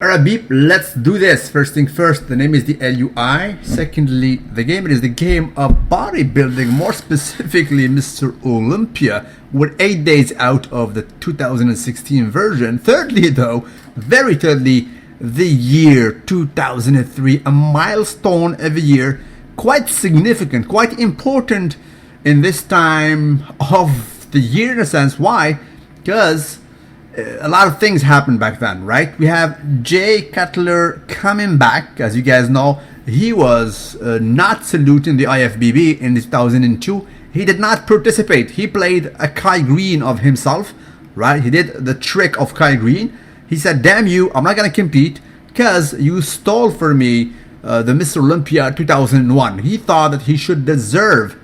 Alright, beep, let's do this. First thing first, the name is the LUI. Secondly, the game, it is the game of bodybuilding, more specifically Mr. Olympia. We're 8 days out of the 2016 version. Thirdly, though, very thirdly, the year 2003, a milestone of a year, quite significant, quite important in this time of the year in a sense. Why? Because a lot of things happened back then, right? We have Jay Cutler coming back. As you guys know, he was not saluting the IFBB in 2002. He did not participate. He played a Kai Green of himself, right? He did the trick of Kai Green. He said, damn you, I'm not going to compete because you stole for me the Mr. Olympia 2001. He thought that he should deserve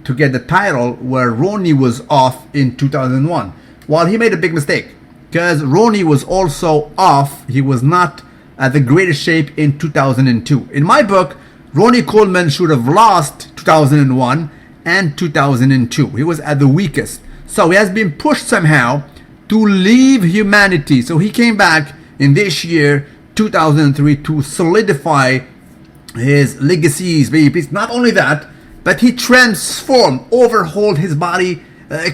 to get the title where Ronnie was off in 2001. Well, he made a big mistake, because Ronnie was also off. He was not at the greatest shape in 2002. In my book, Ronnie Coleman should have lost 2001 and 2002. He was at the weakest. So he has been pushed somehow to leave humanity. So he came back in this year, 2003, to solidify his legacies, baby. Not only that, but he transformed, overhauled his body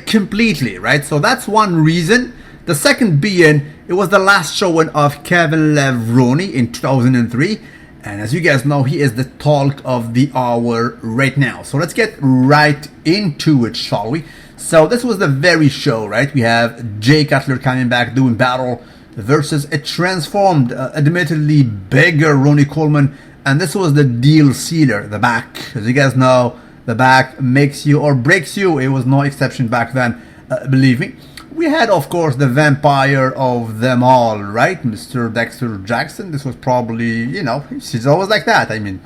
completely, right? So that's one reason. The second being, it was the last showing of Kevin Levroni in 2003. And as you guys know, he is the talk of the hour right now. So let's get right into it, shall we? So this was the very show, right? We have Jay Cutler coming back doing battle versus a transformed, admittedly bigger Ronnie Coleman. And this was the deal sealer, the back. As you guys know, the back makes you or breaks you. It was no exception back then, believe me. We had, of course, the vampire of them all, right? Mr. Dexter Jackson. This was probably, he's always like that. I mean,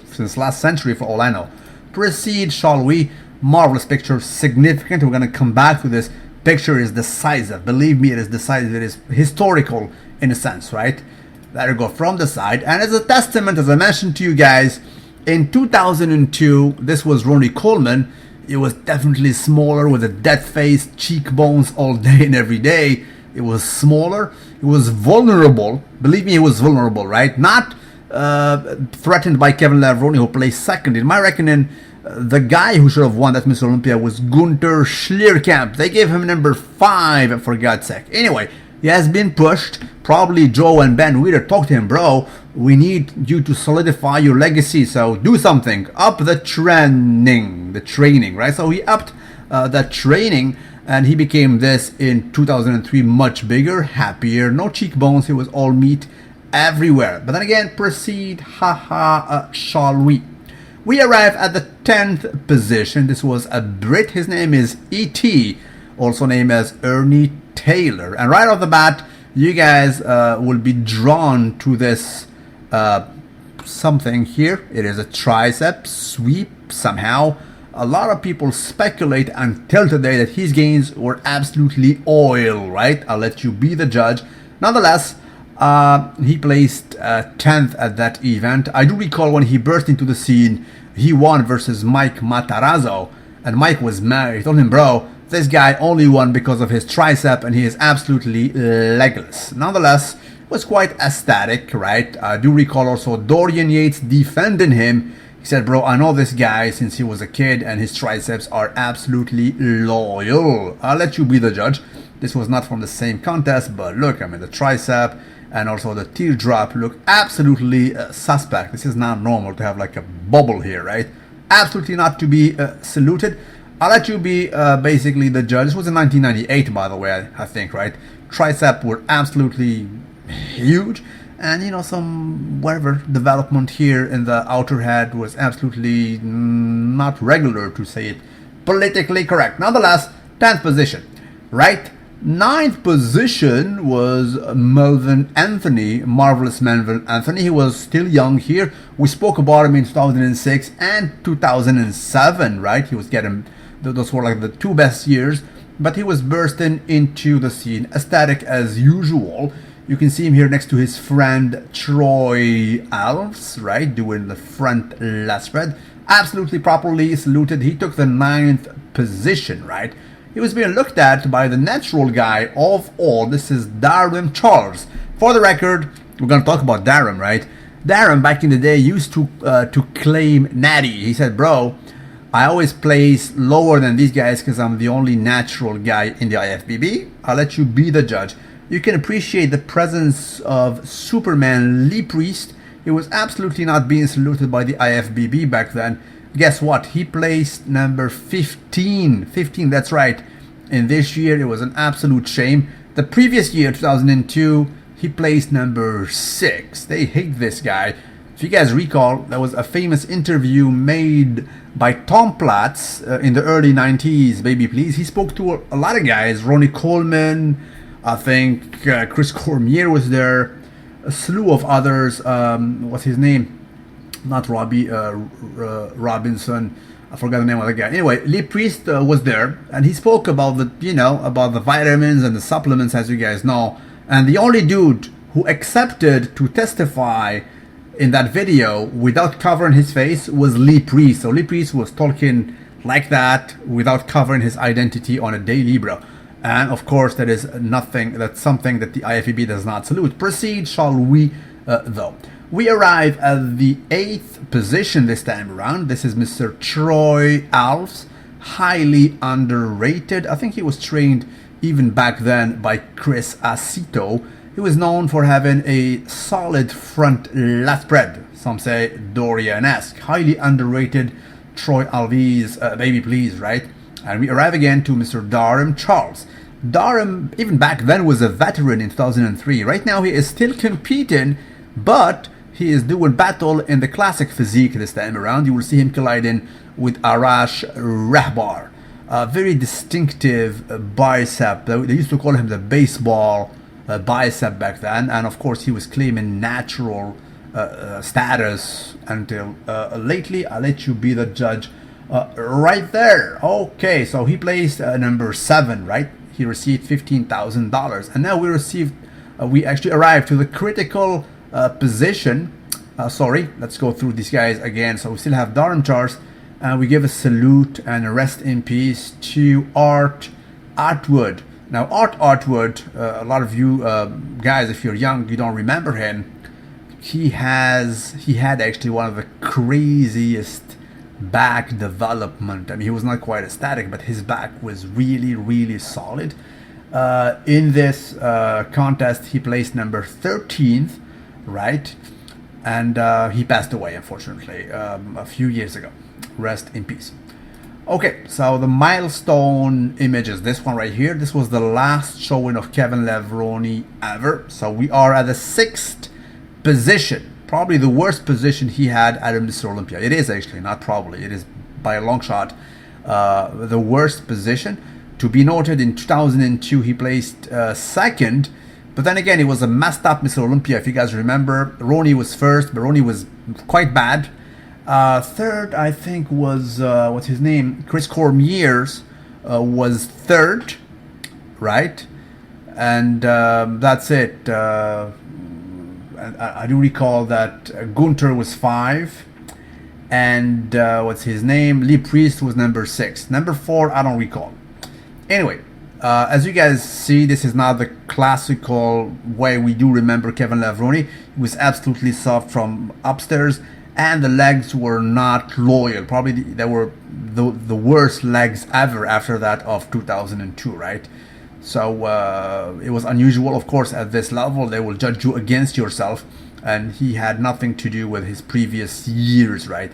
since last century for all I know. Proceed, shall we? Marvelous picture, significant. We're going to come back to this. Picture is decisive. Believe me, it is decisive. It is historical in a sense, right? There you go, from the side. And as a testament, as I mentioned to you guys, in 2002, this was Ronnie Coleman. It was definitely smaller with a dead face, cheekbones all day and every day. It was smaller. It was vulnerable. Believe me, it was vulnerable, right? Not threatened by Kevin Levroni, who placed second. In my reckoning, the guy who should have won that Mr. Olympia was Gunther Schlierkamp. They gave him number 5, for God's sake. Anyway, he has been pushed. Probably Joe and Ben Weeder talked to him, bro, we need you to solidify your legacy, so do something. Up the training, right? So he upped that training, and he became this in 2003, much bigger, happier, no cheekbones. He was all meat everywhere. But then again, proceed, shall we? We arrive at the 10th position. This was a Brit. His name is E.T., also named as Ernie Taylor. And right off the bat, you guys will be drawn to this something here. It is a triceps sweep somehow. A lot of people speculate until today that his gains were absolutely oil, right? I'll let you be the judge. Nonetheless, he placed 10th at that event. I do recall when he burst into the scene, he won versus Mike Matarazzo, and Mike was mad. He told him, bro, this guy only won because of his tricep, and he is absolutely legless. Nonetheless, was quite ecstatic, right? I do recall also Dorian Yates defending him. He said, bro, I know this guy since he was a kid, and his triceps are absolutely loyal. I'll let you be the judge. This was not from the same contest, but look, I mean, the tricep and also the teardrop look absolutely suspect. This is not normal to have like a bubble here, right? Absolutely not to be saluted. I'll let you be basically the judge. This was in 1998, by the way, I think, right? Tricep were absolutely huge, and some whatever development here in the outer head was absolutely not regular, to say it politically correct. Nonetheless, 10th position, right? 9th position was Melvin Anthony, marvelous Melvin Anthony. He was still young here. We spoke about him in 2006 and 2007, right? He was getting, those were like the 2 best years, but he was bursting into the scene, ecstatic as usual. You can see him here next to his friend Troy Alves, right, doing the front lat spread. Absolutely properly saluted. He took the 9th position, right? He was being looked at by the natural guy of all. This is Darwin Charles. For the record, we're going to talk about Darwin, right? Darwin back in the day used to claim natty. He said, bro, I always place lower than these guys because I'm the only natural guy in the IFBB. I'll let you be the judge. You can appreciate the presence of Superman Lee Priest. He was absolutely not being saluted by the IFBB back then. Guess what? He placed number 15. 15, that's right. In this year, it was an absolute shame. The previous year, 2002, he placed number 6. They hate this guy. If you guys recall, there was a famous interview made by Tom Platz in the early 90s, baby please. He spoke to a lot of guys. Ronnie Coleman, I think Chris Cormier was there, a slew of others. What's his name? Not Robbie Robinson. I forgot the name of the guy. Anyway, Lee Priest was there, and he spoke about about the vitamins and the supplements, as you guys know. And the only dude who accepted to testify in that video without covering his face was Lee Priest. So Lee Priest was talking like that without covering his identity on a daily, bro. And of course, that's something that the IFBB does not salute. Proceed, shall we, though? We arrive at the 8th position this time around. This is Mr. Troy Alves, highly underrated. I think he was trained even back then by Chris Acito. He was known for having a solid front lat spread. Some say Dorian-esque. Highly underrated Troy Alves, baby please, right? And we arrive again to Mr. Darwin Charles. Darwin, even back then, was a veteran in 2003. Right now, he is still competing, but he is doing battle in the classic physique this time around. You will see him colliding with Arash Rahbar. A very distinctive bicep. They used to call him the baseball bicep back then. And of course, he was claiming natural status until lately. I'll let you be the judge right there. Okay, so he placed number 7, right? He received $15,000. And now we actually arrived to the critical position. Sorry, let's go through these guys again. So we still have Darwin Charles, and we give a salute and a rest in peace to Art Atwood. Now, Art Atwood, a lot of you guys, if you're young, you don't remember him. He had actually one of the craziest back development. I mean, he was not quite static, but his back was really, really solid. In this contest, he placed number 13th, right? And he passed away, unfortunately, a few years ago. Rest in peace. Okay, so the Milestone Images, this one right here, this was the last showing of Kevin Levrone ever. So we are at the 6th position, probably the worst position he had at Mr. Olympia. It is actually, not probably, it is by a long shot the worst position. To be noted, in 2002 he placed 2nd, but then again it was a messed up Mr. Olympia. If you guys remember, Ronnie was 1st, but Ronnie was quite bad. 3rd, I think, was what's his name? Chris Cormier's was 3rd, right? And that's it. I do recall that Gunter was 5, and what's his name? Lee Priest was number 6. Number 4, I don't recall. Anyway, as you guys see, this is not the classical way we do remember Kevin Levrone. He was absolutely soft from upstairs, and the legs were not loyal. Probably they were the worst legs ever after that of 2002, right? So it was unusual. Of course, at this level, they will judge you against yourself, and he had nothing to do with his previous years, right?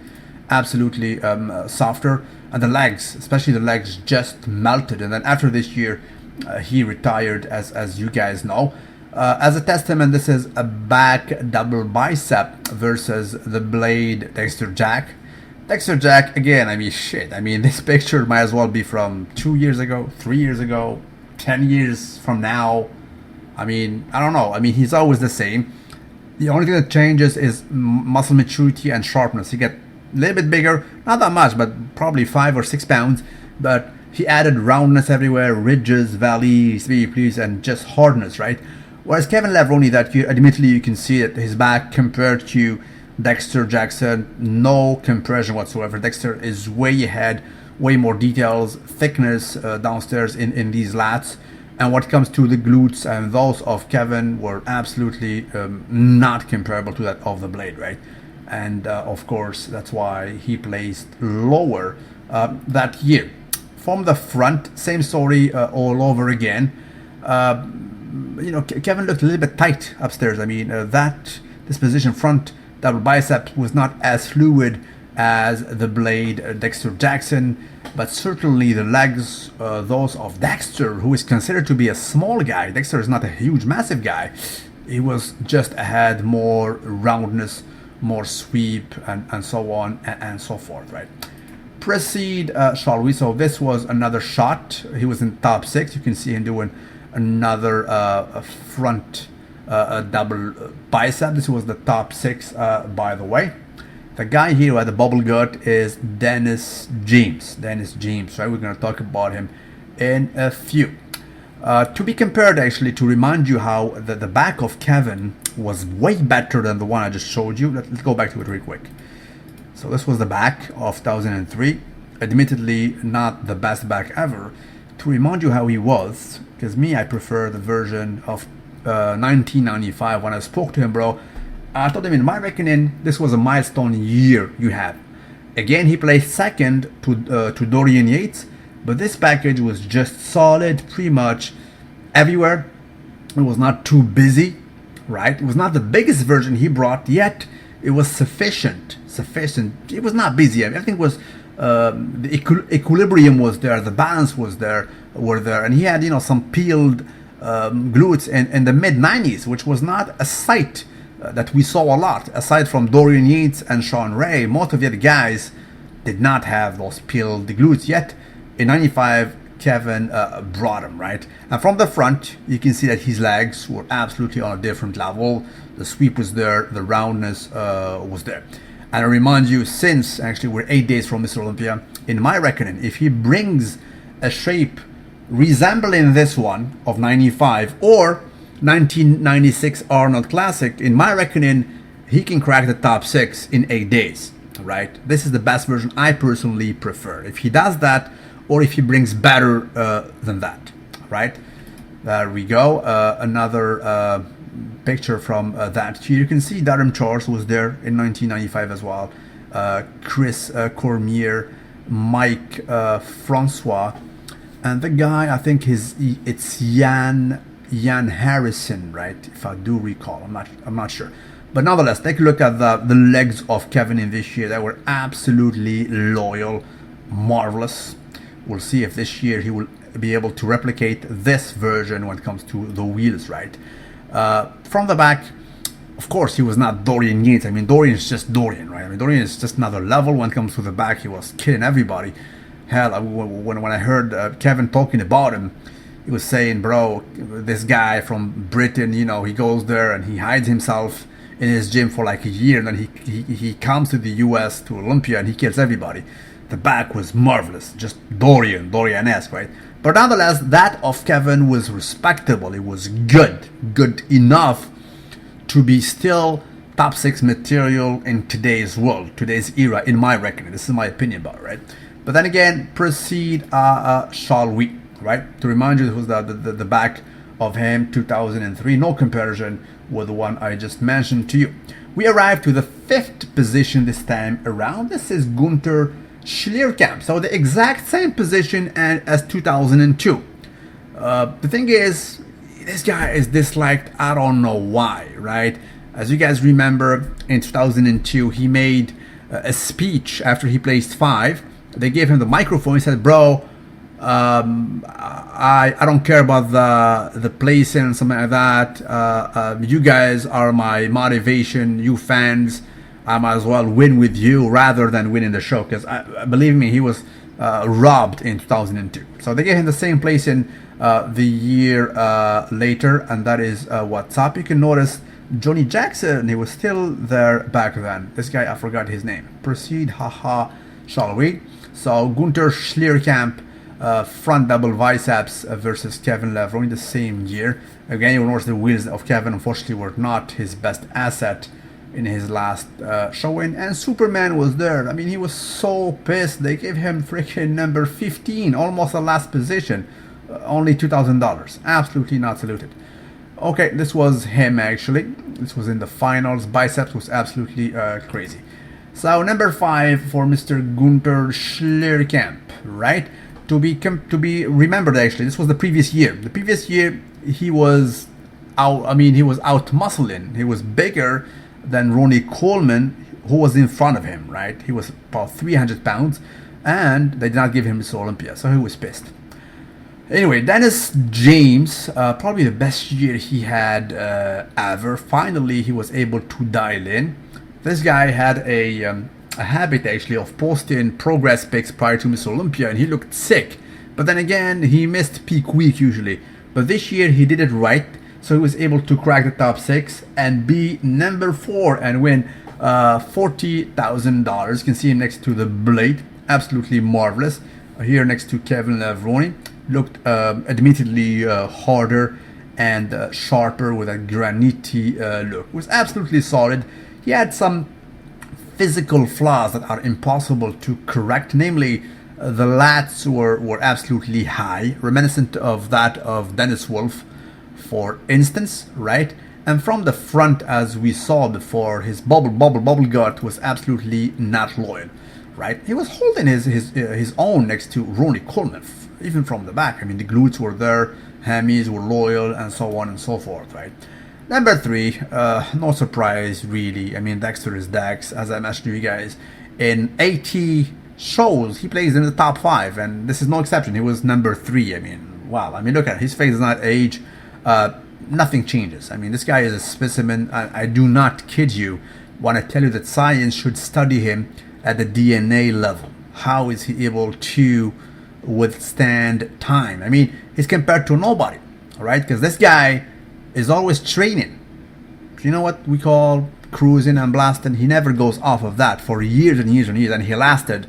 Absolutely softer, and the legs, especially the legs, just melted. And then after this year, he retired, as you guys know. As a testament, this is a back double bicep versus the blade Dexter Jack. Dexter Jack, again, I mean, shit. I mean, this picture might as well be from 2 years ago, 3 years ago, 10 years from now. I mean, I don't know. I mean, he's always the same. The only thing that changes is muscle maturity and sharpness. He get a little bit bigger, not that much, but probably 5 or 6 pounds. But he added roundness everywhere, ridges, valleys, please, and just hardness, right? Whereas Kevin Levrone, that year, admittedly, you can see that his back compared to Dexter Jackson, no comparison whatsoever. Dexter is way ahead, way more details, thickness downstairs in these lats. And what comes to the glutes, and those of Kevin were absolutely not comparable to that of the Blade, right? And of course, that's why he placed lower that year. From the front, same story all over again. Kevin looked a little bit tight upstairs. I mean, this position front double bicep was not as fluid as the Blade Dexter Jackson, but certainly the legs, those of Dexter, who is considered to be a small guy. Dexter is not a huge, massive guy. He was just had more roundness, more sweep, and so on and so forth, right? Proceed, shall we? So this was another shot. He was in top 6. You can see him doing another front double bicep. This was the top 6, by the way. The guy here who had the bubble gut is Dennis James. Right? We're going to talk about him in a few. To be compared, actually, to remind you how the back of Kevin was way better than the one I just showed you. Let's go back to it real quick. So this was the back of 2003. Admittedly, not the best back ever. To remind you how he was, because I prefer the version of 1995. When I spoke to him, bro, I told him, in my reckoning, this was a milestone year you had. Again, he placed second to Dorian Yates, but this package was just solid pretty much everywhere. It was not too busy, right? It was not the biggest version he brought, yet it was sufficient. It was not busy. I mean, everything was, the equilibrium was there, the balance was there, and he had, some peeled glutes in the mid-90s, which was not a sight that we saw a lot. Aside from Dorian Yates and Sean Ray, most of the other guys did not have those peeled glutes, yet in 95, Kevin brought him, right? And from the front, you can see that his legs were absolutely on a different level. The sweep was there, the roundness was there. And I remind you, since actually we're 8 days from Mr. Olympia, in my reckoning, if he brings a shape resembling this one of 95 or 1996 Arnold Classic, in my reckoning, he can crack the top 6 in 8 days, right? This is the best version I personally prefer. If he does that, or if he brings better than that, right? There we go. Another picture from that year. You can see Darren Charles was there in 1995 as well. Chris Cormier, Mike Francois, and the guy, I think it's Jan Harrison, right? If I do recall, I'm not sure. But nonetheless, take a look at the legs of Kevin in this year. They were absolutely loyal, marvelous. We'll see if this year he will be able to replicate this version when it comes to the wheels, right? From the back, of course, he was not Dorian Yates. I mean, Dorian is just Dorian, right? I mean, Dorian is just another level when it comes to the back. He was killing everybody. Hell, when I heard Kevin talking about him, he was saying, bro, this guy from Britain, he goes there and he hides himself in his gym for like a year, and then he comes to the US, to Olympia, and he kills everybody. The back was marvelous, just Dorian-esque, right? But nonetheless, that of Kevin was respectable. It was good enough to be still top 6 material in today's world, today's era, in my reckoning. This is my opinion about it, right? But then again, proceed, shall we, right? To remind you, this was the back of him, 2003. No comparison with the one I just mentioned to you. We arrived to the 5th position this time around. This is Gunther Schlierkamp, so the exact same position as 2002. The thing is, this guy is disliked, I don't know why, right? As you guys remember, in 2002, he made a speech after he placed 5. They gave him the microphone. He said, bro, I don't care about the placing and something like that. You guys are my motivation, you fans. I might as well win with you rather than winning the show, because believe me, he was robbed in 2002. So they gave him the same place in the year later, and that is what's up. You can notice Johnny Jackson, he was still there back then. This guy, I forgot his name. Proceed, haha, shall we? So Gunther Schlierkamp, front double biceps versus Kevin Levin in the same year. Again, you will notice the wheels of Kevin, unfortunately, were not his best asset in his last showing, and Superman was there. I mean, he was so pissed. They gave him freaking number 15, almost the last position. only $2,000. Absolutely not saluted. Okay, this was him actually. This was in the finals. Biceps was absolutely crazy. So number 5 for Mr. Gunther Schlierkamp, right? To be remembered actually, this was the previous year. The previous year he was out. I mean, he was out muscling. He was bigger than Ronnie Coleman, who was in front of him, right? He was about 300 pounds, and they did not give him Mr. Olympia, so he was pissed. Anyway, Dennis James, probably the best year he had ever. Finally, he was able to dial in. This guy had a habit actually of posting progress pics prior to Mr. Olympia, and he looked sick. But then again, he missed peak week usually. But this year he did it right, so he was able to crack the top 6 and be number 4 and win $40,000. You can see him next to the blade, absolutely marvelous. Here next to Kevin Levroni, looked admittedly harder and sharper with a granite look. It was absolutely solid. He had some physical flaws that are impossible to correct, namely the lats were absolutely high, reminiscent of that of Dennis Wolf, for instance, right? And from the front, as we saw before, his bubble gut was absolutely not loyal, right? He was holding his own next to Ronnie Coleman, even from the back. I mean, the glutes were there, hammies were loyal, and so on and so forth, right? Number 3, no surprise really. I mean, Dexter is Dex, as I mentioned to you guys. In 80 shows, he plays in the top 5, and this is no exception. He was number 3. I mean, wow. I mean, look at it. His face does not age. Nothing changes. I mean, this guy is a specimen. I do not kid you when I tell you that science should study him at the DNA level. How is he able to withstand time? I mean, he's compared to nobody, all right? Because this guy is always training. You know what we call cruising and blasting? He never goes off of that for years and years and years, and he lasted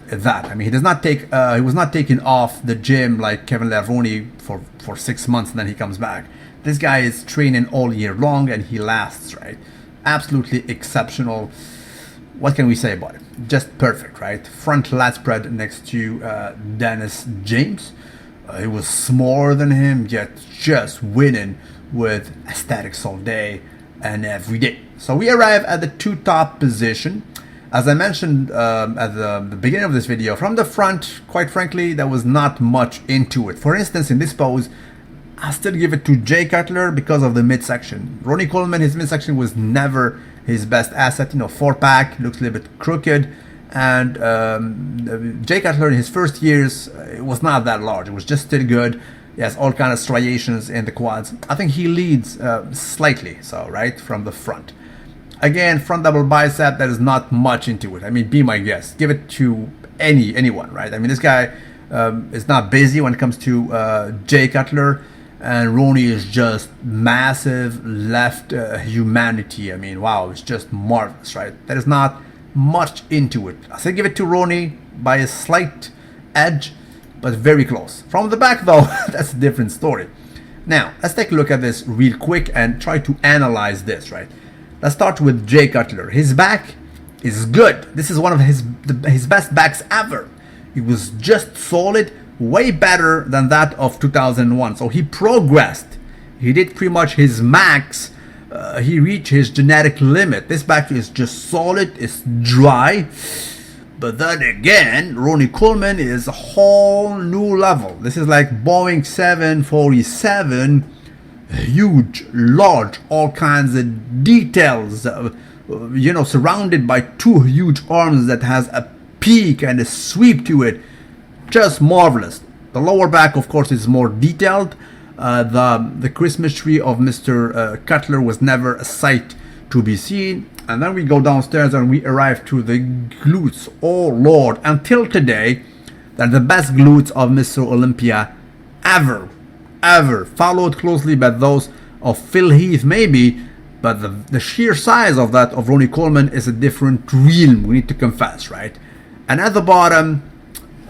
that. I mean, he does not take. He was not taken off the gym like Kevin Levroni for 6 months and then he comes back. This guy is training all year long and he lasts, right? Absolutely exceptional. What can we say about it? Just perfect, right? Front lat spread next to Dennis James. He was smaller than him, yet just winning with aesthetics all day and every day. So we arrive at the 2 top position. As I mentioned at the beginning of this video, from the front, quite frankly, there was not much into it. For instance, in this pose, I still give it to Jay Cutler because of the midsection. Ronnie Coleman, his midsection was never his best asset. You know, 4-pack, looks a little bit crooked. And Jay Cutler in his first years, it was not that large. It was just still good. He has all kinds of striations in the quads. I think he leads slightly, so right from the front. Again, front double bicep, there is not much into it. I mean, be my guest. Give it to anyone, right? I mean, this guy is not busy when it comes to Jay Cutler. And Ronnie is just massive left humanity. I mean, wow, it's just marvelous, right? There is not much into it. I say give it to Ronnie by a slight edge, but very close. From the back, though, that's a different story. Now, let's take a look at this real quick and try to analyze this, right? Let's start with Jay Cutler. His back is good. This is one of his best backs ever. It was just solid, way better than that of 2001. So he progressed. He did pretty much his max. He reached his genetic limit. This back is just solid. It's dry. But then again, Ronnie Coleman is a whole new level. This is like Boeing 747, huge, large, all kinds of details, you know, surrounded by 2 huge arms that has a peak and a sweep to it. Just marvelous. The lower back, of course, is more detailed. The Christmas tree of Mr. Cutler was never a sight to be seen. And then we go downstairs and we arrive to the glutes. Oh Lord, until today, they're the best glutes of Mr. Olympia ever. Followed closely by those of Phil Heath maybe, but the sheer size of that of Ronnie Coleman is a different realm, we need to confess, right? And at the bottom,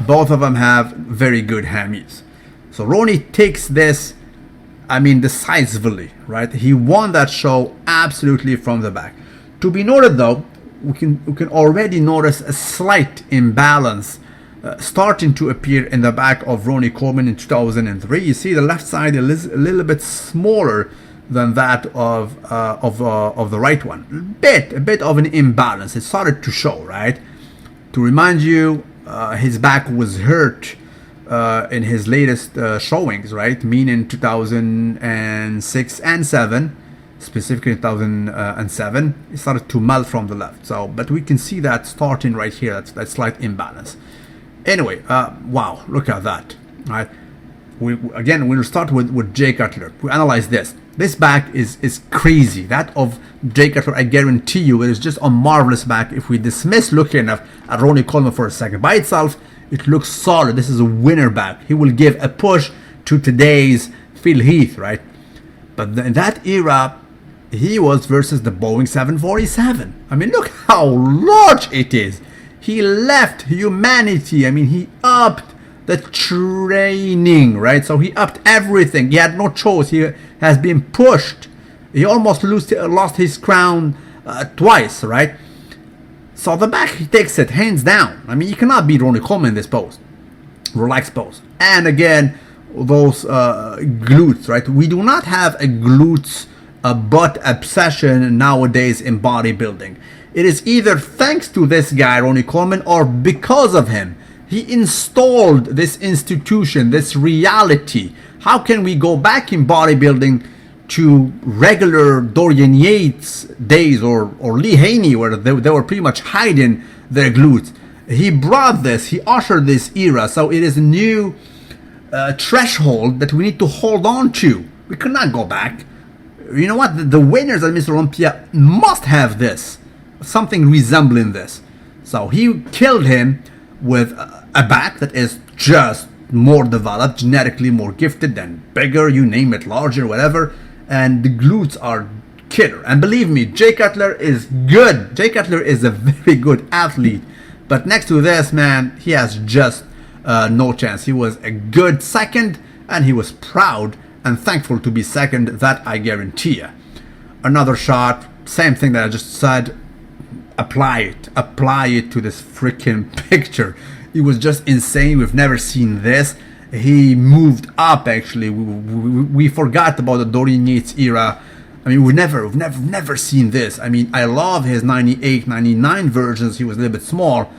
both of them have very good hammies. So Ronnie takes this, I mean, decisively, right? He won that show absolutely from the back. To be noted though, we can already notice a slight imbalance starting to appear in the back of Ronnie Coleman in 2003. You see the left side is a little bit smaller than that of the right one. A bit of an imbalance. It started to show, right? To remind you, his back was hurt in his latest showings, right? Meaning 2006 and 7, specifically 2007, it started to melt from the left. So, but we can see that starting right here. That slight imbalance. Anyway, wow, look at that, right? We'll start with Jay Cutler. We analyze this. This back is crazy. That of Jay Cutler, I guarantee you, it is just a marvelous back. If we dismiss looking at Ronnie Coleman for a second, by itself, it looks solid. This is a winner back. He will give a push to today's Phil Heath, right? But in that era, he was versus the Boeing 747. I mean, look how large it is. He left humanity. I mean, he upped the training, right? So he upped everything. He had no choice. He has been pushed. He almost lost his crown twice, right? So the back, he takes it hands down. I mean, you cannot beat Ronnie Coleman in this pose, relaxed pose. And again, those glutes, right? We do not have a glutes butt obsession nowadays in bodybuilding. It is either thanks to this guy, Ronnie Coleman, or because of him. He installed this institution, this reality. How can we go back in bodybuilding to regular Dorian Yates days or Lee Haney, where they were pretty much hiding their glutes? He brought this, he ushered this era, so it is a new threshold that we need to hold on to. We cannot go back. You know what? The winners at Mr. Olympia must have this, something resembling this. So he killed him with a back that is just more developed, genetically more gifted and bigger, you name it, larger, whatever. And the glutes are killer. And believe me, Jay Cutler is good. Jay Cutler is a very good athlete. But next to this, man, he has just no chance. He was a good second, and he was proud and thankful to be second. That I guarantee you. Another shot, same thing that I just said. Apply it to this freaking picture. It was just insane. We've never seen this. He moved up, actually. We forgot about the Dorian Yates era. I mean, we've never seen this. I mean, I love his 98, 99 versions. He was a little bit small,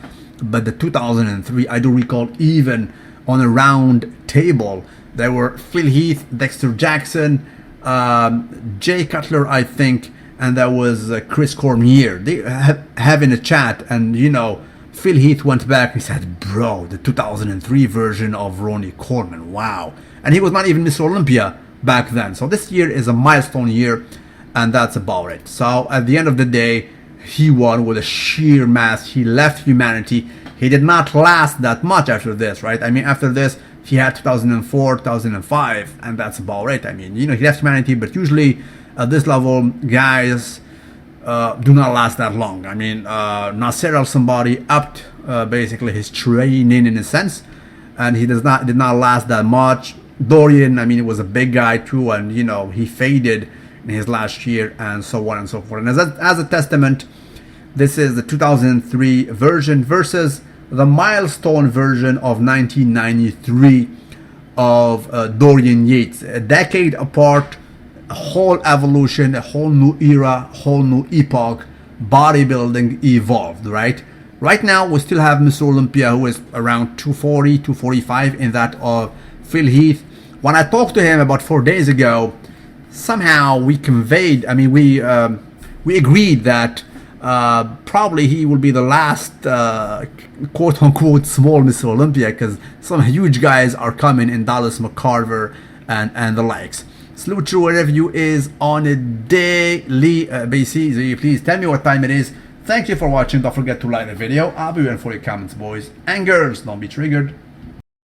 but the 2003, I do recall, even on a round table, there were Phil Heath, Dexter Jackson, Jay Cutler, I think, and that was Chris Cormier. They having a chat, and you know, Phil Heath went back and said, bro, the 2003 version of Ronnie Coleman, wow. And he was not even Mr. Olympia back then. So this year is a milestone year, and that's about it. So at the end of the day, he won with a sheer mass. He left humanity. He did not last that much after this, right? I mean, after this, he had 2004, 2005, and that's about it. I mean, you know, he left humanity, but usually at this level, guys do not last that long. I mean, Nasser al-Somebody upped basically his training in a sense, and he did not last that much. Dorian, I mean, he was a big guy too, and you know, he faded in his last year, and so on and so forth. And as a testament, this is the 2003 version versus the milestone version of 1993 of Dorian Yates. A decade apart, a whole evolution, a whole new era, whole new epoch. Bodybuilding evolved, right? Right now, we still have Mr. Olympia, who is around 240, 245 in that of Phil Heath. When I talked to him about 4 days ago, somehow we conveyed, I mean, we agreed that probably he will be the last quote-unquote small Mr. Olympia, because some huge guys are coming in Dallas McCarver and the likes. Slucher, wherever you is on a daily basis. Please tell me what time it is. Thank you for watching. Don't forget to like the video. I'll be waiting for your comments, boys and girls. Don't be triggered.